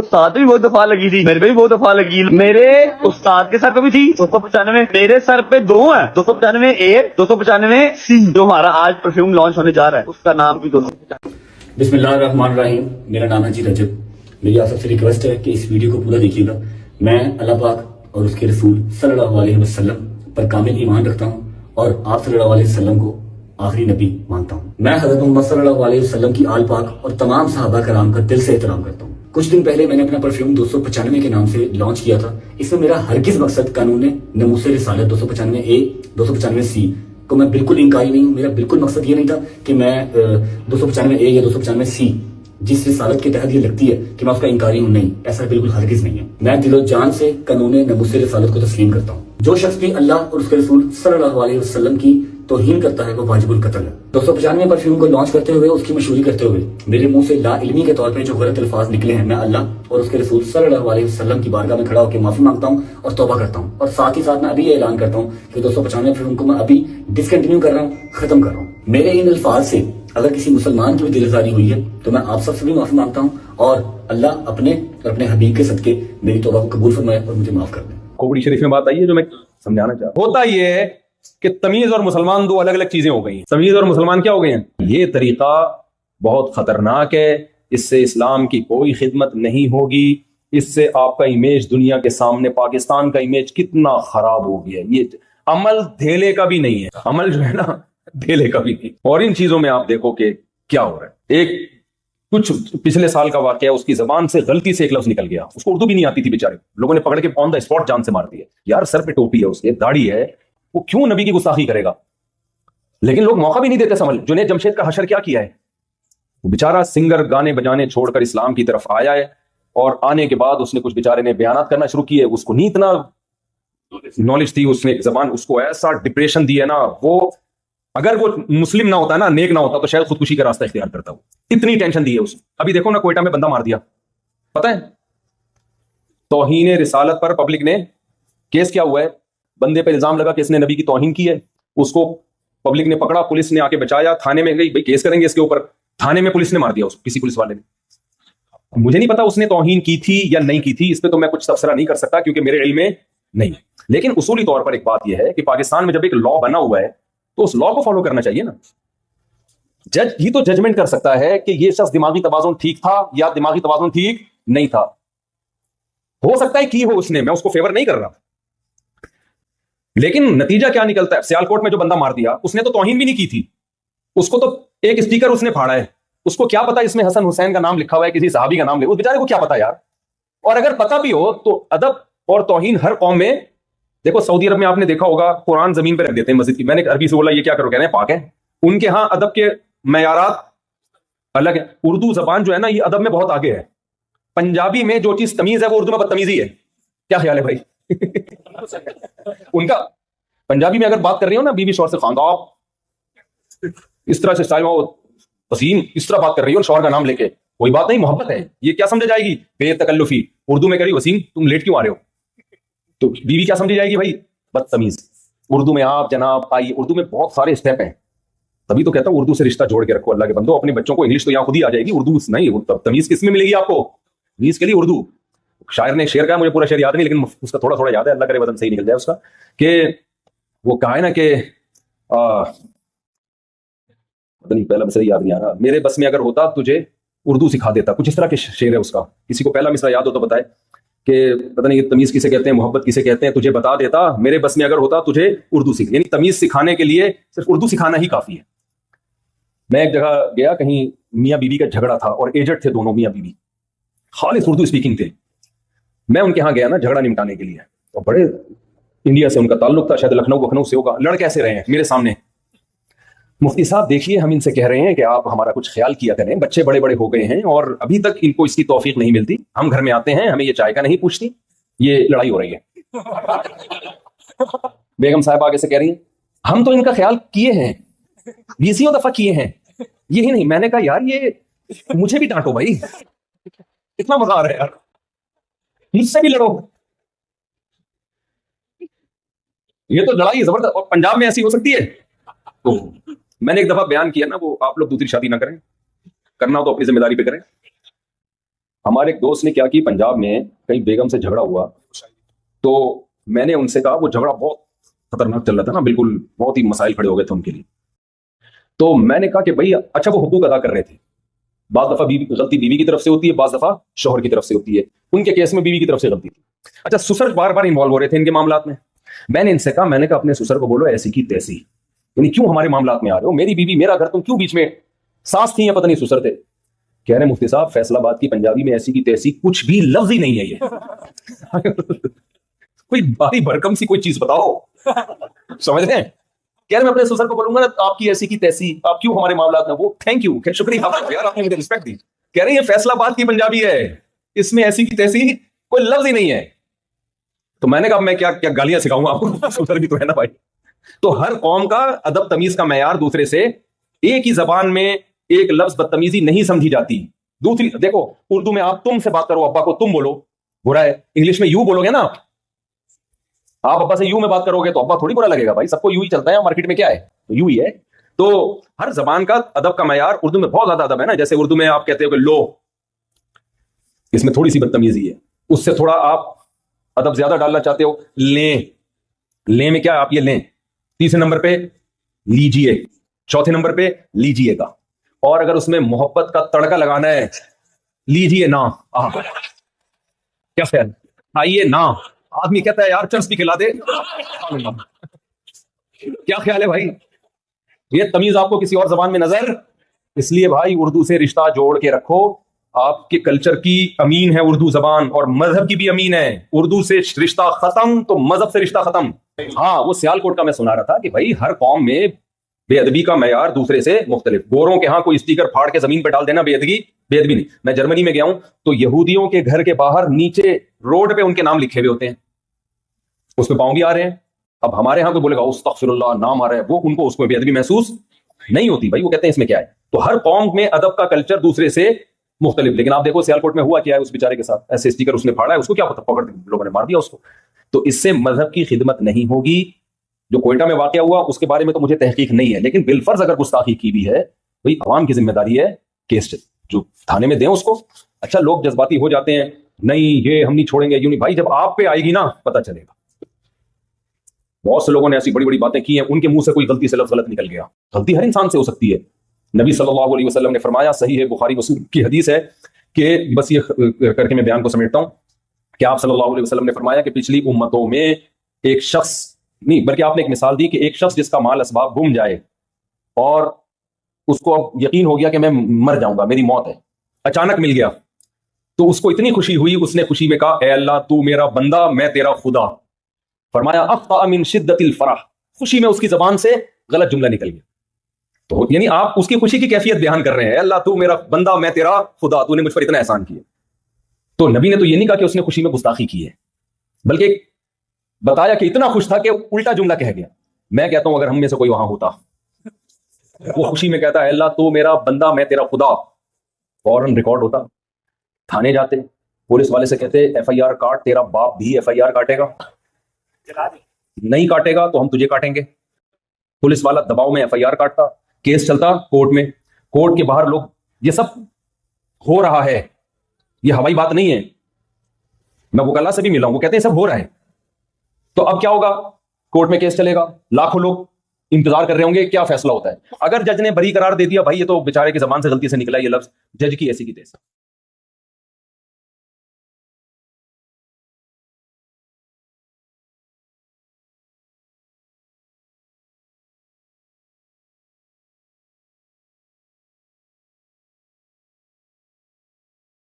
استاد بھی بہت دفعہ لگی تھی, میرے پہ بھی بہت دفعہ لگی. میرے استاد کے سر پہ بھی تھی 295, میرے سر پہ دو ہیں 295 اے 295 سی. جو ہمارا آج پرفیوم لانچ ہونے جا رہا ہے اس کا نام بھی 295. بسم اللہ الرحمن الرحیم. میرا نام ہے جی رجب. میری آپ سب سے ریکویسٹ ہے کہ اس ویڈیو کو پورا دیکھیے گا. میں اللہ پاک اور اس کے رسول صلی اللہ علیہ وسلم پر کامل ایمان رکھتا ہوں اور آپ صلی اللہ علیہ وسلم کو آخری نبی مانتا ہوں. میں حضرت محمد صلی اللہ علیہ وسلم کی آل پاک اور تمام صحابہ کرام کا دل سے احترام کرتا ہوں. کچھ دن پہلے میں نے اپنا پرفیوم 295 کے نام سے لانچ کیا تھا. اس میں میرا ہرگز مقصد قانون ناموس رسالت 295 اے 295 سی کو میں بالکل انکاری نہیں ہوں. میرا بالکل مقصد یہ نہیں تھا کہ میں 295 اے یا 295 سی جس رسالت کے تحت یہ لگتی ہے کہ میں اس کا انکاری ہوں, نہیں, ایسا بالکل ہرگز نہیں ہے. میں دل و جان سے قانون ناموس رسالت کو تسلیم کرتا ہوں. جو شخص بھی اللہ اور اس کے رسول صلی اللہ علیہ وسلم کی توہین کرتا ہے وہ واجب القتل ہے. 295 پرفیوم کو لانچ کرتے ہوئے اس کی مشہوری کرتے ہوئے میرے منہ سے لا علمی کے طور پہ جو غلط الفاظ نکلے ہیں, میں اللہ اور اس کے رسول صلی اللہ علیہ وسلم کی بارگاہ میں کھڑا ہو کے معافی مانگتا ہوں اور توبہ کرتا ہوں. اور ساتھ ہی ساتھ میں ابھی یہ اعلان کرتا ہوں کہ 295 پرفیوم کو میں ابھی ڈسکنٹینیو کر رہا ہوں, ختم کر رہا ہوں. میرے ان الفاظ سے اگر کسی مسلمان کی بھی دل آزاری ہوئی ہے تو میں آپ سب سے بھی معافی مانگتا ہوں اور اللہ اپنے اور اپنے حبیب کے صدقے میری توبہ کو قبول فرمائے اور مجھے معاف کر دیں. کھوپڑی شریف میں بات آئی ہے جو میں سمجھانا چاہتا ہوں. ہوتا یہ ہے کہ تمیز اور مسلمان دو الگ الگ چیزیں ہو گئی ہیں. تمیز اور مسلمان کیا ہو گئے ہیں؟ یہ طریقہ بہت خطرناک ہے. اس سے اسلام کی کوئی خدمت نہیں ہوگی. اس سے آپ کا امیج دنیا کے سامنے, پاکستان کا امیج کتنا خراب ہو گیا. یہ عمل دھیلے کا بھی نہیں ہے, عمل جو ہے نا دھیلے کا بھی نہیں. اور ان چیزوں میں آپ دیکھو کہ کیا ہو رہا ہے. ایک کچھ پچھلے سال کا واقعہ, اس کی زبان سے غلطی سے ایک لفظ نکل گیا, اس کو اردو بھی نہیں آتی تھی بیچارے, لوگوں نے پکڑ کے آن دا اسپاٹ جان سے مار دیا. یار سر پہ ٹوپی ہے, اس کے داڑھی ہے, وہ کیوں نبی کی گستاخی کرے گا؟ لیکن لوگ موقع بھی نہیں دیتے سمجھ. جنید جمشید کا حشر کیا کیا ہے؟ وہ بیچارہ سنگر گانے بجانے چھوڑ کر اسلام کی طرف آیا ہے, اور آنے کے بعد اس نے کچھ بیچارے نے بیانات کرنا شروع کیے. اس کو نہیں اتنا نالج تھی, اس نے زبان اس کو ایسا ڈپریشن دی ہے نا, وہ اگر وہ مسلم نہ ہوتا نا, نیک نہ ہوتا تو شاید خودکشی کا راستہ اختیار کرتا. وہ اتنی ٹینشن دی ہے اس. ابھی دیکھو نا کوئٹہ میں بندہ مار دیا, پتہ ہے توہین رسالت پر پبلک نے کیس کیا ہوا ہے. بندے پہ الزام لگا کہ اس نے نبی کی توہین کی ہے, اس کو پبلک نے پکڑا, پولیس نے آ کے بچایا, تھانے میں گئی, بھائی کیس کریں گے اس کے اوپر. تھانے میں پولیس نے مار دیا اس کو, کسی پولیس والے نے. مجھے نہیں پتا اس نے توہین کی تھی یا نہیں کی تھی, اس پہ تو میں کچھ تبصرہ نہیں کر سکتا کیونکہ میرے علم میں نہیں. لیکن اصولی طور پر ایک بات یہ ہے کہ پاکستان میں جب ایک لا بنا ہوا ہے تو اس لا کو فالو کرنا چاہیے نا. جج ہی تو ججمنٹ کر سکتا ہے کہ یہ شخص دماغی توازن ٹھیک تھا یا دماغی توازن ٹھیک نہیں تھا. ہو سکتا ہے کی ہو اس نے, میں اس کو فیور نہیں کر رہا, لیکن نتیجہ کیا نکلتا ہے؟ سیالکوٹ میں جو بندہ مار دیا اس نے تو توہین بھی نہیں کی تھی, اس کو تو ایک اسٹیکر اس نے پھاڑا ہے. اس کو کیا پتا اس میں حسن حسین کا نام لکھا ہوا ہے, کسی صحابی کا نام لکھا, اس بیچارے کو کیا پتا یار. اور اگر پتا بھی ہو تو ادب اور توہین ہر قوم میں. دیکھو سعودی عرب میں آپ نے دیکھا ہوگا قرآن زمین پہ رکھ دیتے ہیں مسجد کی. میں نے عربی سے بولا یہ کیا کرو, کہہ رہے ہیں پاک ہے. ان کے ہاں ادب کے معیارات الگ ہے. اردو زبان جو ہے نا یہ ادب میں بہت آگے ہے. پنجابی میں جو چیز تمیز ہے وہ اردو میں بدتمیزی ہے. کیا خیال ہے بھائی؟ ان کا پنجابی میں اگر بات کر رہی ہو نا بیوی شوہر سے, خاندان اس طرح سے اسٹائل میں وسیم اس طرح بات کر رہی ہو شوہر کا نام لے کے, کوئی بات نہیں, محبت ہے. یہ کیا سمجھا جائے گی؟ بے تکلفی. اردو میں کہہ رہی وسیم تم لیٹ کیوں آ رہے ہو, تو بیوی کیا سمجھی جائے گی بھائی؟ بدتمیز. اردو میں آپ جناب آئیے, اردو میں بہت سارے اسٹیپ ہیں. تبھی تو کہتا ہوں اردو سے رشتہ جوڑ کے رکھو اللہ کے بندو. اپنے بچوں کو انگلش تو یہاں خود ہی آ جائے گی, اردو نہیں. تمیز کس میں ملے گی آپ کو؟ تمیز کے لیے اردو. شاعر نے شعر کہا, مجھے پورا شعر یاد نہیں لیکن اس کا تھوڑا تھوڑا یاد ہے, اللہ کرے وطن صحیح نکل جائے اس کا, کہ وہ کہا ہے نا کہ پہلا مصرع یاد نہیں آ رہا, میرے بس میں اگر ہوتا تجھے اردو سکھا دیتا. کچھ اس طرح کے شعر ہے اس کا. کسی کو پہلا مصرع یاد ہو تو بتائے کہ پتہ نہیں تمیز کسے کہتے ہیں, محبت کسے کہتے ہیں, تجھے بتا دیتا. میرے بس میں اگر ہوتا تجھے اردو سکھ, یعنی تمیز سکھانے کے لیے صرف اردو سکھانا ہی کافی ہے. میں ایک جگہ گیا, کہیں میاں بیوی کا جھگڑا تھا اور ایجڈ تھے دونوں میاں بیوی, خالص اردو اسپیکنگ تھے. میں ان کے ہاں گیا نا جھگڑا نمٹانے کے لیے, اور بڑے انڈیا سے ان کا تعلق تھا, شاید لکھنؤ سے ہوگا. لڑ کیسے رہے ہیں میرے سامنے, مفتی صاحب دیکھیے ہم ان سے کہہ رہے ہیں کہ آپ ہمارا کچھ خیال کیا کریں, بچے بڑے بڑے ہو گئے ہیں اور ابھی تک ان کو اس کی توفیق نہیں ملتی. ہم گھر میں آتے ہیں, ہمیں یہ چائے کا نہیں پوچھتی, یہ لڑائی ہو رہی ہے. بیگم صاحب آگے سے کہہ رہی ہیں ہم تو ان کا خیال کیے ہیں, 20 دفعہ کیے ہیں, یہی نہیں. میں نے کہا یار یہ مجھے بھی ڈانٹو بھائی, اتنا مزہ آ رہا ہے یار, مجھ سے بھی لڑو. یہ تو لڑائی زبردست. اور پنجاب میں ایسی ہو سکتی ہے. تو میں نے ایک دفعہ بیان کیا نا, وہ آپ لوگ دوسری شادی نہ کریں, کرنا ہو تو اپنی ذمہ داری پہ کریں. ہمارے ایک دوست نے کیا کی، پنجاب میں کہیں بیگم سے جھگڑا ہوا، تو میں نے ان سے کہا، وہ جھگڑا بہت خطرناک چل رہا تھا نا، بالکل بہت ہی مسائل کھڑے ہو گئے تھے ان کے لیے. تو میں نے کہا کہ بھائی اچھا وہ حقوق ادا کر رہے تھے، بعض دفعہ غلطی بیوی کی طرف سے ہوتی ہے، بعض دفعہ شوہر کی طرف سے ہوتی ہے. ان کے کیس میں بیوی کی طرف سے غلطی تھی. اچھا سسر بار بار انوالو ہو رہے تھے ان کے معاملات میں. میں نے ان سے کہا، میں نے کہا اپنے سسر کو بولو ایسی کی تیسی، یعنی کیوں ہمارے معاملات میں آ رہے ہو، میری بیوی میرا گھر، تم کیوں بیچ میں، ساس تھی یا پتہ نہیں سسر تھے. کہہ رہے مفتی صاحب فیصل آباد کی پنجابی میں ایسی کی تیسی کچھ بھی لفظ ہی نہیں ہے یہ. کوئی باری بھرکم سی کوئی چیز بتاؤ. سمجھ رہے ہیں؟ کہہ رہے میں اپنے سسر کو بولوں گا آپ کی ایسی کی تیسی، آپ کیوں ہمارے معاملات میں. وہ تھینک یو، شکریہ یار، آپ نے مجھے رسپیکٹ دی. کہہ رہے ہیں یہ فیصل آباد کی پنجابی ہے، اس میں ایسی کی تیسی کوئی لفظ ہی نہیں ہے. تو میں نے کہا میں کیا گالیاں سکھاؤں آپ کو، سسر بھی تو ہے نا بھائی. تو ہر قوم کا ادب تمیز کا معیار دوسرے سے، ایک ہی زبان میں ایک لفظ بدتمیزی نہیں سمجھی جاتی. دوسری دیکھو، اردو میں آپ تم سے بات کرو، ابا کو تم بولو، برا ہے. انگلش میں یو بولو گے نا، آپ ابا سے یو میں بات کرو گے تو ابا تھوڑی برا لگے گا. بھائی سب کو یو ہی چلتا ہے، مارکیٹ میں کیا ہے تو یو ہی ہے. تو ہر زبان کا ادب کا معیار، اردو میں بہت زیادہ ادب ہے نا. جیسے اردو میں آپ کہتے ہو کہ لو، اس میں تھوڑی سی بدتمیزی ہے. اس سے تھوڑا آپ ادب زیادہ ڈالنا چاہتے ہو، لیں. لیں میں کیا، آپ یہ لیں. تیسرے نمبر پہ لیجیے، چوتھے نمبر پہ لیجیے گا. اور اگر اس میں محبت کا تڑکا لگانا ہے، لیجیے نا. کیا خیال، آئیے نا. آدمی کہتا ہے یار چرس بھی کھلا دے. کیا خیال ہے بھائی؟ یہ تمیز آپ کو کسی اور زبان میں نظر، اس لیے بھائی اردو سے رشتہ جوڑ کے رکھو. آپ کے کلچر کی امین ہے اردو زبان، اور مذہب کی بھی امین ہے. اردو سے رشتہ ختم تو مذہب سے رشتہ ختم. ہاں وہ سیالکوٹ کا میں سنا رہا تھا کہ بھائی ہر قوم میں بے ادبی کا معیار دوسرے سے مختلف. گوروں کے ہاں کوئی اسٹیکر پھاڑ کے زمین پہ ڈال دینا بے ادبی نہیں. میں جرمنی میں گیا ہوں تو یہودیوں کے گھر کے باہر نیچے روڈ پہ ان کے نام لکھے ہوئے ہوتے ہیں، اس پہ پاؤں بھی آ رہے ہیں. اب ہمارے ہاں تو بولے گا استغفر اللہ، نام آ رہا ہے، وہ ان کو اس میں بے ادبی محسوس نہیں ہوتی. بھائی وہ کہتے ہیں اس میں کیا ہے. تو ہر قوم میں ادب کا کلچر دوسرے سے مختلف. لیکن آپ دیکھو سیالکوٹ میں ہوا کیا ہے اس بیچارے کے ساتھ، ایسے اسٹیکر اس نے پھاڑا ہے، اس کو کیا پتا، پکڑ لوگوں نے مار دیا اس کو. تو اس سے مذہب کی خدمت نہیں ہوگی. جو کوئٹہ میں واقعہ ہوا اس کے بارے میں تو مجھے تحقیق نہیں ہے، لیکن بالفرض اگر گستاخی کی بھی ہے، بھائی عوام کی ذمہ داری ہے کیس جو تھانے میں دیں اس کو. اچھا لوگ جذباتی ہو جاتے ہیں، نہیں یہ ہم نہیں چھوڑیں گے، یوں نہیں. بھائی جب آپ پہ آئے گی نا پتہ چلے گا. بہت سے لوگوں نے ایسی بڑی بڑی باتیں کی ہیں، ان کے منہ سے کوئی غلطی سے لفظ غلط نکل گیا. غلطی ہر انسان سے ہو سکتی ہے. نبی صلی اللہ علیہ وسلم نے فرمایا، صحیح ہے بخاری مسلم کی حدیث ہے، کہ بس یہ کر کے میں بیان کو سمیٹتا ہوں کہ آپ صلی اللہ علیہ وسلم نے فرمایا کہ پچھلی امتوں میں ایک شخص نہیں، بلکہ آپ نے ایک مثال دی کہ ایک شخص جس کا مال اسباب گم جائے اور اس کو اب یقین ہو گیا کہ میں مر جاؤں گا، میری موت ہے، اچانک مل گیا تو اس کو اتنی خوشی ہوئی، اس نے خوشی میں کہا اے اللہ تو میرا بندہ میں تیرا خدا. فرمایا اخطأ من شدت الفرح، خوشی میں اس کی زبان سے غلط جملہ نکل گیا. تو یعنی آپ اس کی خوشی کی کیفیت بیان کر رہے ہیں، اے اللہ تو میرا بندہ میں تیرا خدا، تو نے مجھ پر اتنا احسان کیا. تو نبی نے تو یہ نہیں کہا کہ اس نے خوشی میں گستاخی کی ہے، بلکہ بتایا کہ اتنا خوش تھا کہ الٹا جملہ کہہ گیا. میں کہتا ہوں اگر ہم میں سے کوئی وہاں ہوتا، وہ خوشی میں کہتا ہے اللہ تو میرا بندہ میں تیرا خدا، فوراً ریکارڈ ہوتا، تھانے جاتے، پولیس والے سے کہتے ایف آئی آر کاٹ، تیرا باپ بھی ایف آئی آر کاٹے گا، نہیں کاٹے گا تو ہم تجھے کاٹیں گے. پولیس والا دباؤ میں ایف آئی آر کاٹتا، کیس چلتا کورٹ میں، کورٹ کے باہر لوگ، یہ سب ہو رہا ہے، یہ ہوائی بات نہیں ہے. میں وکلا سے بھی ملا ہوں، وہ کہتے ہیں سب ہو رہا ہے. تو اب کیا ہوگا، کورٹ میں کیس چلے گا، لاکھوں لوگ انتظار کر رہے ہوں گے کیا فیصلہ ہوتا ہے. اگر جج نے بری قرار دے دیا، بھائی یہ تو بیچارے کی زبان سے غلطی سے نکلا یہ لفظ، جج کی ایسی کی تیسی.